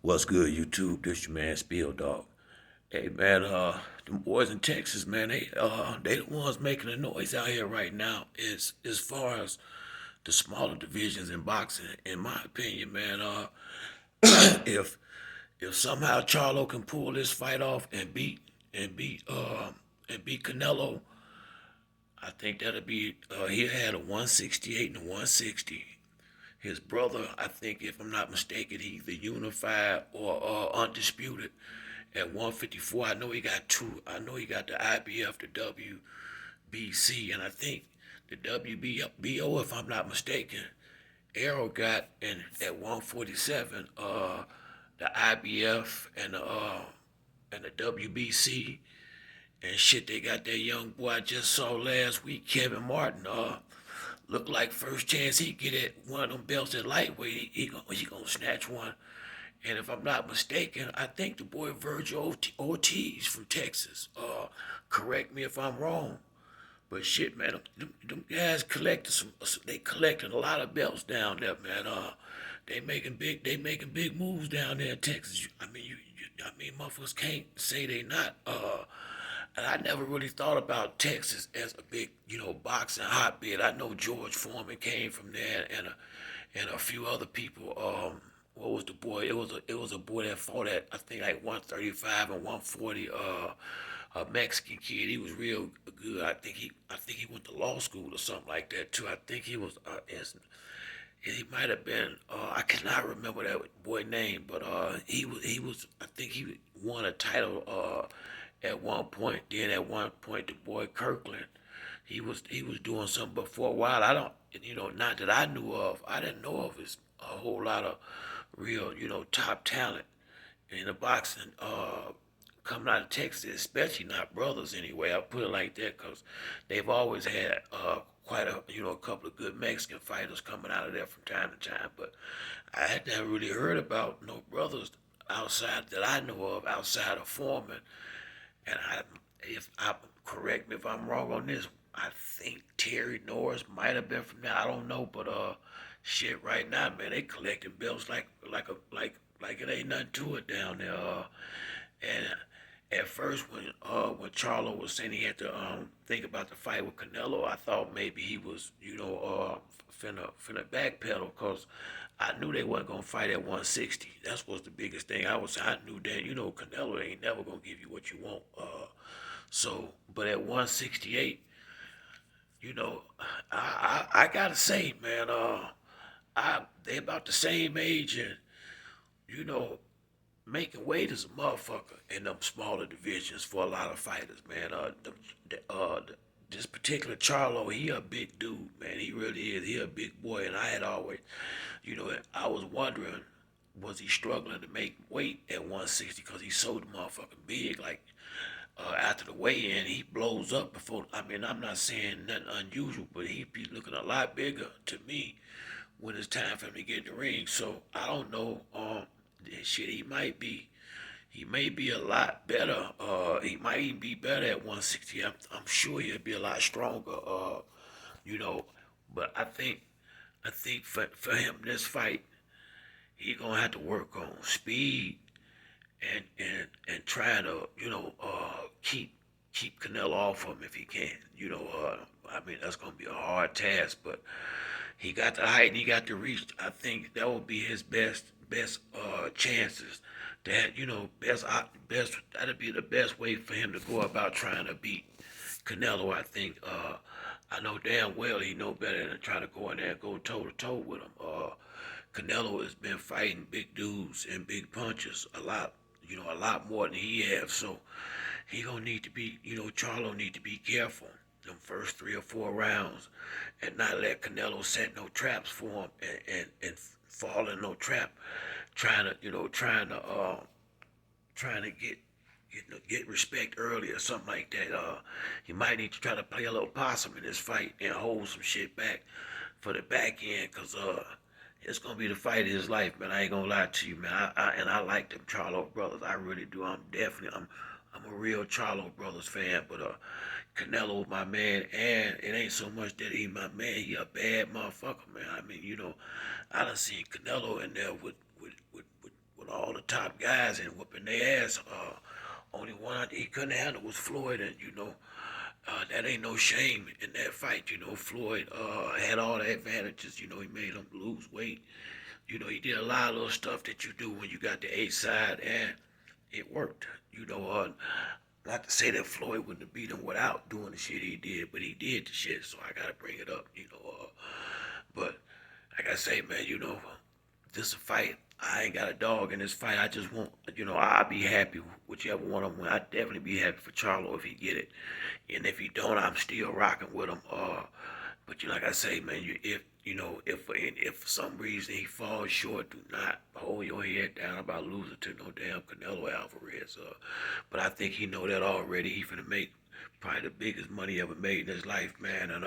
What's good, YouTube? This your man Spill Dog. Hey man, them boys in Texas, man, they the ones making the noise out here right now. Is as far as the smaller divisions in boxing, in my opinion, man. If if somehow Charlo can pull this fight off and beat Canelo, I think that'll be. He had a 168 and a 160. His brother, I think, if I'm not mistaken, he's the unified or undisputed at 154. I know he got two. I know he got the IBF, the WBC, and I think the WBO, if I'm not mistaken. Arrow got in at 147, the IBF and the WBC. And shit, they got that young boy I just saw last week, Kevin Martin. Looked like first chance he get at one of them belts at lightweight, he gonna snatch one. And if I'm not mistaken, I think the boy Virgil Ortiz from Texas. Correct me if I'm wrong. But shit, man, them guys collected they collected a lot of belts down there, man. They making big moves down there in Texas. I mean, I mean, motherfuckers can't say they not. And I never really thought about Texas as a big, boxing hotbed. I know George Foreman came from there, and a few other people. What was the boy? It was a boy that fought at I think like 135 and 140. A Mexican kid. He was real good. I think he went to law school or something like that too. I think he was. He might have been. I cannot remember that boy name, but he was. I think he won a title. At one point. Then at one point, the boy Kirkland, he was doing something. But for a while, I don't, not that I knew of. I didn't know of his a whole lot of real, top talent in the boxing. Coming out of Texas, especially not brothers anyway. I put it like that because they've always had quite a couple of good Mexican fighters coming out of there from time to time. But I had never really heard about no brothers outside that I know of outside of Foreman. And if I correct me if I'm wrong on this, I think Terry Norris might have been from there. I don't know, but shit, right now, man, they collecting belts like it ain't nothing to it down there. And at first, when Charlo was saying he had to think about the fight with Canelo, I thought maybe he was finna backpedal because I knew they wasn't gonna fight at 160. That's was the biggest thing. I knew that Canelo ain't never gonna give you what you want. But at 168, you know, I gotta say, man, they about the same age and you know making weight is a motherfucker in them smaller divisions for a lot of fighters, man. This particular Charlo, he a big dude, man. He really is. He a big boy, and I had always, I was wondering, was he struggling to make weight at 160 because he's so motherfucking big? Like after the weigh-in, he blows up before. I mean, I'm not saying nothing unusual, but he be looking a lot bigger to me when it's time for him to get in the ring. So I don't know. Shit, he may be a lot better. He might even be better at 160. I'm sure he'll be a lot stronger. You know, but I think for him this fight, he gonna have to work on speed and trying to keep Canelo off him if he can. I mean that's gonna be a hard task, but he got the height and he got the reach. I think that would be his best chances. That best that'd be the best way for him to go about trying to beat Canelo. I think I know damn well he know better than try to go in there and go toe to toe with him. Canelo has been fighting big dudes and big punches a lot more than he has. So he gonna need to be, Charlo need to be careful them first 3 or 4 rounds and not let Canelo set no traps for him and fall in no trap, trying to get respect early or something like that. He might need to try to play a little possum in this fight and hold some shit back for the back end, cause it's gonna be the fight of his life, man. I ain't gonna lie to you, man. I like them Charlo brothers. I really do. I'm a real Charlo brothers fan, but Canelo, my man, and it ain't so much that he my man. He a bad motherfucker, man. I mean, I done seen Canelo in there with all the top guys and whooping their ass. Only one he couldn't handle was Floyd, and that ain't no shame in that fight. Floyd had all the advantages. He made him lose weight. He did a lot of little stuff that you do when you got the A side, and it worked. Not to say that Floyd wouldn't have beat him without doing the shit he did, but he did the shit, so I gotta bring it up. But like I say, man, this a fight. I ain't got a dog in this fight. I just want, I'll be happy whichever one of them win. I'd definitely be happy for Charlo if he get it, and if he don't, I'm still rocking with him. But like I say, man, if for some reason he falls short, do not hold your head down about losing to no damn Canelo Alvarez. But I think he know that already. He finna make probably the biggest money he ever made in his life, man. And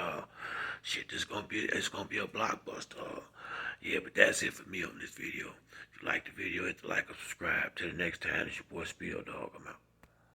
shit, it's gonna be a blockbuster. Yeah, but that's it for me on this video. If you like the video, hit the like or subscribe. Till the next time, it's your boy Spill Dog. I'm out.